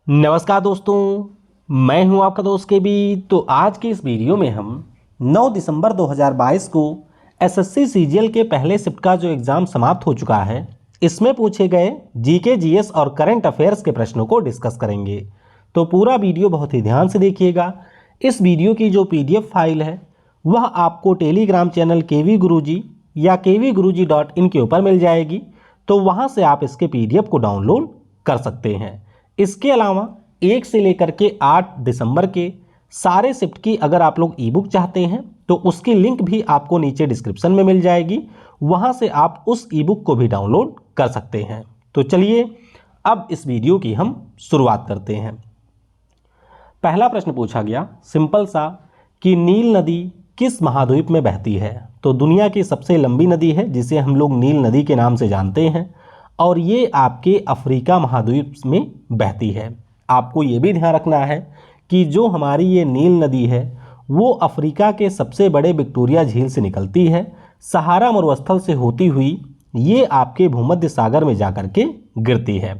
नमस्कार दोस्तों, मैं हूं आपका दोस्त के बी। तो आज के इस वीडियो में हम 9 दिसंबर 2022 को एसएससी सीजीएल के पहले शिफ्ट का जो एग्ज़ाम समाप्त हो चुका है, इसमें पूछे गए जीके, जीएस और करंट अफेयर्स के प्रश्नों को डिस्कस करेंगे। तो पूरा वीडियो बहुत ही ध्यान से देखिएगा। इस वीडियो की जो पीडीएफ फाइल है वह आपको टेलीग्राम चैनल केवी गुरुजी या kvguruji.in के ऊपर मिल जाएगी। तो वहाँ से आप इसके पीडीएफ को डाउनलोड कर सकते हैं। इसके अलावा 1 से लेकर के 8 दिसंबर के सारे शिफ्ट की अगर आप लोग ई बुक चाहते हैं तो उसकी लिंक भी आपको नीचे डिस्क्रिप्शन में मिल जाएगी। वहां से आप उस ई बुक को भी डाउनलोड कर सकते हैं। तो चलिए अब इस वीडियो की हम शुरुआत करते हैं। पहला प्रश्न पूछा गया सिंपल सा कि नील नदी किस महाद्वीप में बहती है। तो दुनिया की सबसे लंबी नदी है जिसे हम लोग नील नदी के नाम से जानते हैं और ये आपके अफ्रीका महाद्वीप में बहती है। आपको ये भी ध्यान रखना है कि जो हमारी ये नील नदी है वो अफ्रीका के सबसे बड़े विक्टोरिया झील से निकलती है। सहारा मरुस्थल से होती हुई ये आपके भूमध्य सागर में जाकर के गिरती है।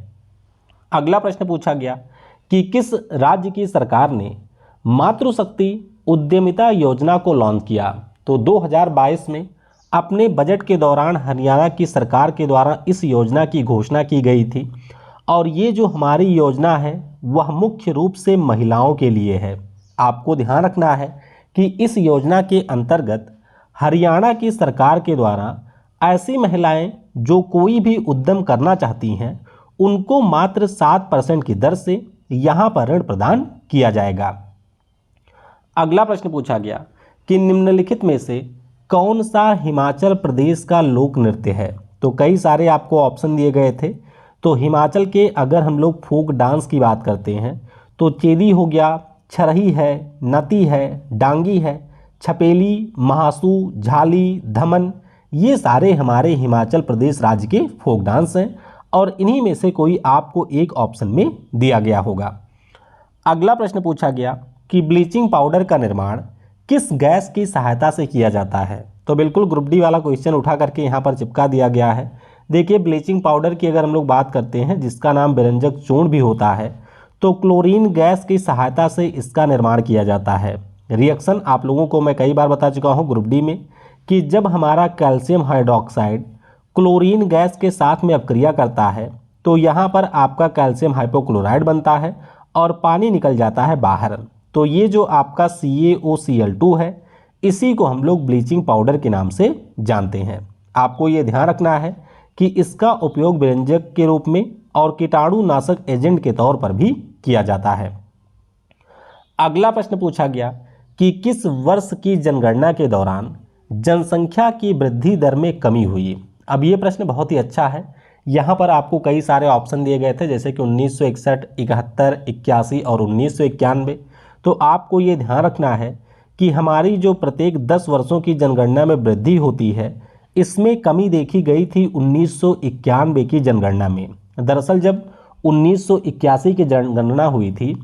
अगला प्रश्न पूछा गया कि किस राज्य की सरकार ने मातृशक्ति उद्यमिता योजना को लॉन्च किया। तो 2022 में अपने बजट के दौरान हरियाणा की सरकार के द्वारा इस योजना की घोषणा की गई थी और ये जो हमारी योजना है वह मुख्य रूप से महिलाओं के लिए है। आपको ध्यान रखना है कि इस योजना के अंतर्गत हरियाणा की सरकार के द्वारा ऐसी महिलाएं जो कोई भी उद्यम करना चाहती हैं उनको मात्र 7% की दर से यहाँ पर ऋण प्रदान किया जाएगा। अगला प्रश्न पूछा गया कि निम्नलिखित में से कौन सा हिमाचल प्रदेश का लोक नृत्य है। तो कई सारे आपको ऑप्शन दिए गए थे। तो हिमाचल के अगर हम लोग फोक डांस की बात करते हैं तो चेदी हो गया, छरही है, नती है, डांगी है, छपेली, महासू, झाली, धमन, ये सारे हमारे हिमाचल प्रदेश राज्य के फोक डांस हैं और इन्हीं में से कोई आपको एक ऑप्शन में दिया गया होगा। अगला प्रश्न पूछा गया कि ब्लीचिंग पाउडर का निर्माण किस गैस की सहायता से किया जाता है। तो बिल्कुल ग्रुप डी वाला क्वेश्चन उठा करके यहाँ पर चिपका दिया गया है। देखिए ब्लीचिंग पाउडर की अगर हम लोग बात करते हैं जिसका नाम बेरंजक चूर्ण भी होता है तो क्लोरीन गैस की सहायता से इसका निर्माण किया जाता है। रिएक्शन आप लोगों को मैं कई बार बता चुका हूँ ग्रुप डी में कि जब हमारा कैल्शियम हाइड्रोक्साइड क्लोरीन गैस के साथ में अपक्रिया करता है तो यहाँ पर आपका कैल्शियम हाइपोक्लोराइड बनता है और पानी निकल जाता है बाहर। तो ये जो आपका CaOCl2 है इसी को हम लोग ब्लीचिंग पाउडर के नाम से जानते हैं। आपको ये ध्यान रखना है कि इसका उपयोग व्यंजक के रूप में और कीटाणुनाशक एजेंट के तौर पर भी किया जाता है। अगला प्रश्न पूछा गया कि किस वर्ष की जनगणना के दौरान जनसंख्या की वृद्धि दर में कमी हुई। अब ये प्रश्न बहुत ही अच्छा है। यहाँ पर आपको कई सारे ऑप्शन दिए गए थे जैसे कि 1961, 71, 81 और 1991। तो आपको ये ध्यान रखना है कि हमारी जो प्रत्येक 10 वर्षों की जनगणना में वृद्धि होती है इसमें कमी देखी गई थी 1991 की जनगणना में। दरअसल जब 1981 की जनगणना हुई थी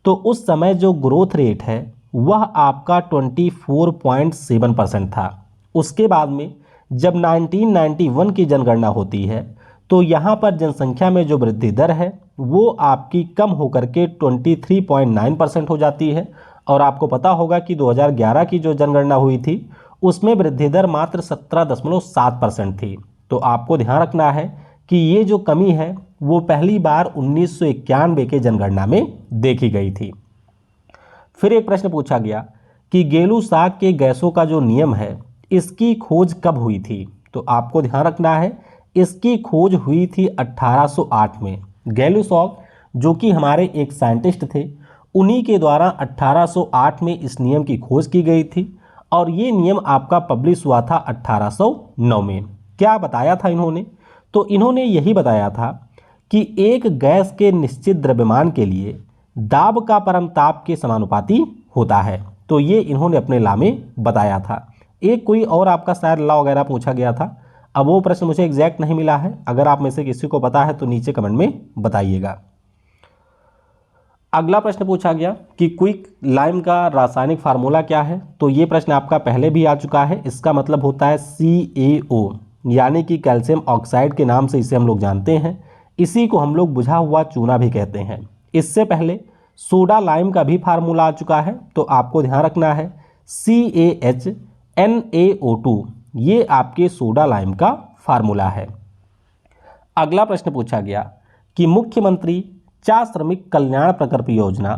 तो उस समय जो ग्रोथ रेट है वह आपका 24.7% था। उसके बाद में जब 1991 की जनगणना होती है तो यहाँ पर जनसंख्या में जो वृद्धि दर है वो आपकी कम होकर के 23.9% हो जाती है। और आपको पता होगा कि 2011 की जो जनगणना हुई थी उसमें वृद्धि दर मात्र 17.7% थी। तो आपको ध्यान रखना है कि ये जो कमी है वो पहली बार 1991 के जनगणना में देखी गई थी। फिर एक प्रश्न पूछा गया कि गेलू साग के गैसों का जो नियम है इसकी खोज कब हुई थी। तो आपको ध्यान रखना है इसकी खोज हुई थी 1808 में। गैलू सॉग जो कि हमारे एक साइंटिस्ट थे उन्हीं के द्वारा 1808 में इस नियम की खोज की गई थी और ये नियम आपका पब्लिश हुआ था 1809 में। क्या बताया था इन्होंने? तो इन्होंने यही बताया था कि एक गैस के निश्चित द्रव्यमान के लिए दाब का परमताप के समानुपाती होता है। तो ये इन्होंने अपने लॉ में बताया था। एक कोई और आपका शायद लॉ वगैरह पूछा गया था। अब वो प्रश्न मुझे एग्जैक्ट नहीं मिला है। अगर आप में से किसी को पता है तो नीचे कमेंट में बताइएगा। अगला प्रश्न पूछा गया कि क्विक लाइम का रासायनिक फार्मूला क्या है। तो ये प्रश्न आपका पहले भी आ चुका है। इसका मतलब होता है CaO यानी कि कैल्शियम ऑक्साइड के नाम से इसे हम लोग जानते हैं। इसी को हम लोग बुझा हुआ चूना भी कहते हैं। इससे पहले सोडा लाइम का भी फार्मूला आ चुका है, तो आपको ध्यान रखना है CaHNaO2, ये आपके सोडा लाइम का फार्मूला है। अगला प्रश्न पूछा गया कि मुख्यमंत्री चा श्रमिक कल्याण प्रकल्प योजना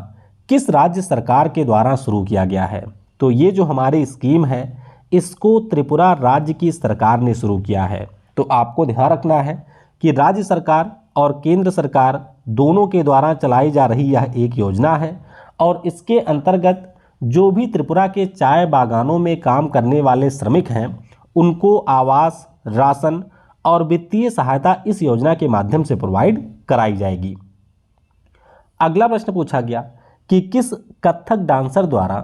किस राज्य सरकार के द्वारा शुरू किया गया है। तो ये जो हमारी स्कीम है इसको त्रिपुरा राज्य की सरकार ने शुरू किया है। तो आपको ध्यान रखना है कि राज्य सरकार और केंद्र सरकार दोनों के द्वारा चलाई जा रही यह एक योजना है और इसके अंतर्गत जो भी त्रिपुरा के चाय बागानों में काम करने वाले श्रमिक हैं उनको आवास, राशन और वित्तीय सहायता इस योजना के माध्यम से प्रोवाइड कराई जाएगी। अगला प्रश्न पूछा गया कि किस कथक डांसर द्वारा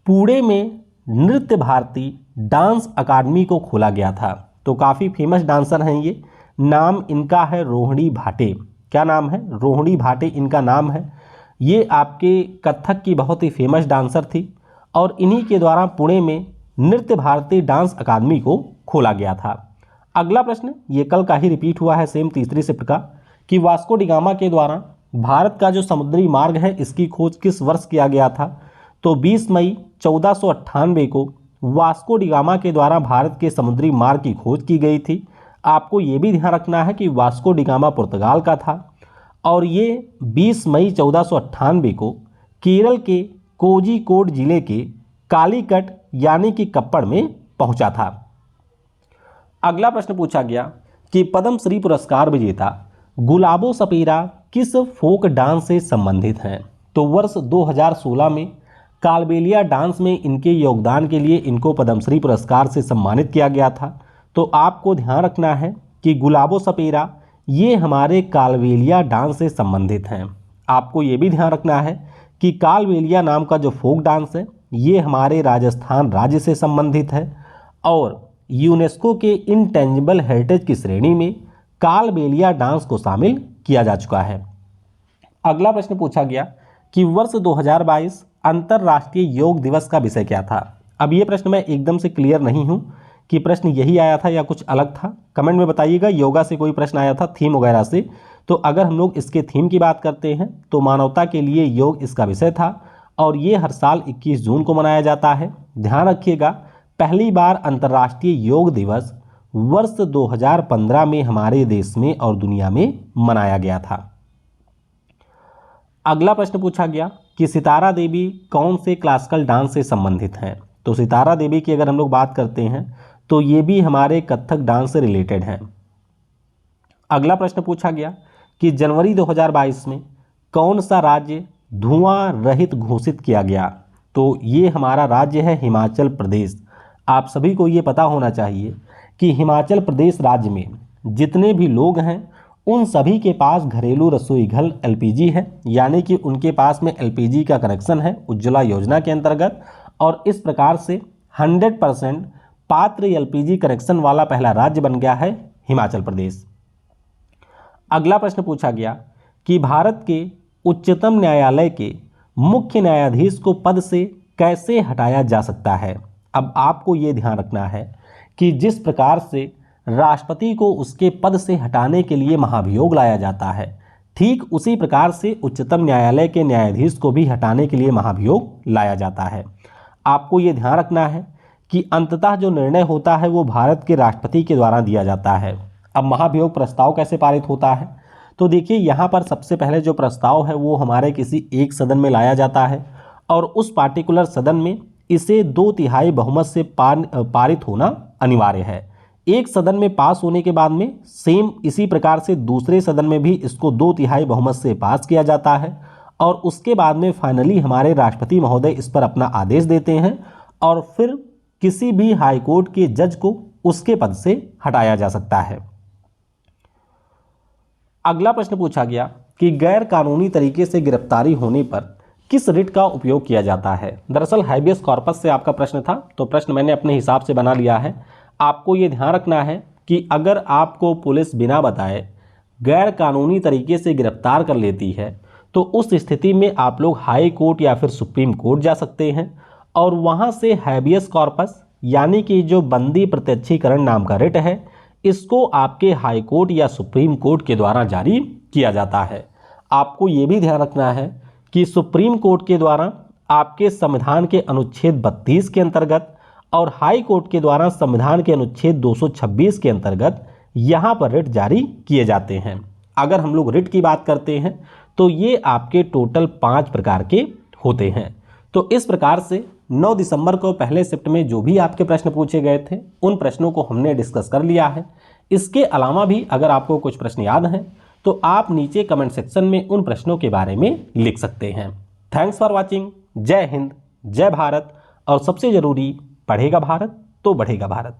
पुणे में नृत्य भारती डांस अकादमी को खोला गया था। तो काफ़ी फेमस डांसर हैं ये, नाम इनका है रोहिणी भाटे। क्या नाम है? रोहिणी भाटे इनका नाम है। ये आपके कथक की बहुत ही फेमस डांसर थी और इन्हीं के द्वारा पुणे में नृत्य भारती डांस अकादमी को खोला गया था। अगला प्रश्न ये कल का ही रिपीट हुआ है, सेम तीसरी शिफ्ट का, कि वास्को डी गामा के द्वारा भारत का जो समुद्री मार्ग है इसकी खोज किस वर्ष किया गया था। तो 20 मई 1498 को वास्को डी गामा के द्वारा भारत के समुद्री मार्ग की खोज की गई थी। आपको ये भी ध्यान रखना है कि वास्को डी गामा पुर्तगाल का था और ये 20 मई 1498 को केरल के कोझिकोड जिले के कालीकट यानी कि कप्पड़ में पहुंचा था। अगला प्रश्न पूछा गया कि पद्मश्री पुरस्कार विजेता गुलाबो सपेरा किस फोक डांस से संबंधित हैं। तो वर्ष 2016 में कालबेलिया डांस में इनके योगदान के लिए इनको पद्मश्री पुरस्कार से सम्मानित किया गया था। तो आपको ध्यान रखना है कि गुलाबो सपेरा ये हमारे कालबेलिया डांस से संबंधित हैं। आपको ये भी ध्यान रखना है कि कालबेलिया नाम का जो फोक डांस है ये हमारे राजस्थान राज्य से संबंधित है और यूनेस्को के इंटेंजिबल हेरिटेज की श्रेणी में कालबेलिया डांस को शामिल किया जा चुका है। अगला प्रश्न पूछा गया कि वर्ष 2022 अंतर्राष्ट्रीय योग दिवस का विषय क्या था। अब ये प्रश्न मैं एकदम से क्लियर नहीं हूँ कि प्रश्न यही आया था या कुछ अलग था। कमेंट में बताइएगा योगा से कोई प्रश्न आया था थीम वगैरह से। तो अगर हम लोग इसके थीम की बात करते हैं तो मानवता के लिए योग इसका विषय था और ये हर साल 21 जून को मनाया जाता है। ध्यान रखिएगा पहली बार अंतर्राष्ट्रीय योग दिवस वर्ष 2015 में हमारे देश में और दुनिया में मनाया गया था। अगला प्रश्न पूछा गया कि सितारा देवी कौन से क्लासिकल डांस से संबंधित हैं। तो सितारा देवी की अगर हम लोग बात करते हैं तो ये भी हमारे कथक डांस से रिलेटेड हैं। अगला प्रश्न पूछा गया कि जनवरी 2022 में कौन सा राज्य धुआं रहित घोषित किया गया। तो ये हमारा राज्य है हिमाचल प्रदेश। आप सभी को ये पता होना चाहिए कि हिमाचल प्रदेश राज्य में जितने भी लोग हैं उन सभी के पास घरेलू रसोई घर LPG है, यानी कि उनके पास में LPG का कनेक्शन है उज्ज्वला योजना के अंतर्गत और इस प्रकार से 100% पात्र LPG कनेक्शन वाला पहला राज्य बन गया है हिमाचल प्रदेश। अगला प्रश्न पूछा गया कि भारत के उच्चतम न्यायालय के मुख्य न्यायाधीश को पद से कैसे हटाया जा सकता है। अब आपको ये ध्यान रखना है कि जिस प्रकार से राष्ट्रपति को उसके पद से हटाने के लिए महाभियोग लाया जाता है, ठीक उसी प्रकार से उच्चतम न्यायालय के न्यायाधीश को भी हटाने के लिए महाभियोग लाया जाता है। आपको ये ध्यान रखना है कि अंततः जो निर्णय होता है वो भारत के राष्ट्रपति के द्वारा दिया जाता है। अब महाभियोग प्रस्ताव कैसे पारित होता है, तो देखिए यहाँ पर सबसे पहले जो प्रस्ताव है वो हमारे किसी एक सदन में लाया जाता है और उस पार्टिकुलर सदन में इसे 2/3 बहुमत से पारित होना अनिवार्य है। एक सदन में पास होने के बाद में सेम इसी प्रकार से दूसरे सदन में भी इसको 2/3 बहुमत से पास किया जाता है और उसके बाद में फाइनली हमारे राष्ट्रपति महोदय इस पर अपना आदेश देते हैं और फिर किसी भी हाईकोर्ट के जज को उसके पद से हटाया जा सकता है। अगला प्रश्न पूछा गया कि गैर कानूनी तरीके से गिरफ्तारी होने पर किस रिट का उपयोग किया जाता है। दरअसल हैबियस कॉर्पस से आपका प्रश्न था, तो प्रश्न मैंने अपने हिसाब से बना लिया है। आपको ये ध्यान रखना है कि अगर आपको पुलिस बिना बताए गैर कानूनी तरीके से गिरफ्तार कर लेती है तो उस स्थिति में आप लोग हाई कोर्ट या फिर सुप्रीम कोर्ट जा सकते हैं और वहाँ से हैबियस कॉर्पस यानी कि जो बंदी प्रत्यक्षीकरण नाम का रिट है इसको आपके हाई कोर्ट या सुप्रीम कोर्ट के द्वारा जारी किया जाता है। आपको ये भी ध्यान रखना है कि सुप्रीम कोर्ट के द्वारा आपके संविधान के अनुच्छेद 32 के अंतर्गत और हाई कोर्ट के द्वारा संविधान के अनुच्छेद 226 के अंतर्गत यहाँ पर रिट जारी किए जाते हैं। अगर हम लोग रिट की बात करते हैं तो ये आपके टोटल 5 प्रकार के होते हैं। तो इस प्रकार से 9 दिसंबर को पहले शिफ्ट में जो भी आपके प्रश्न पूछे गए थे उन प्रश्नों को हमने डिस्कस कर लिया है। इसके अलावा भी अगर आपको कुछ प्रश्न याद हैं तो आप नीचे कमेंट सेक्शन में उन प्रश्नों के बारे में लिख सकते हैं। Thanks for watching. जय हिंद, जय भारत, और सबसे जरूरी, पढ़ेगा भारत तो बढ़ेगा भारत।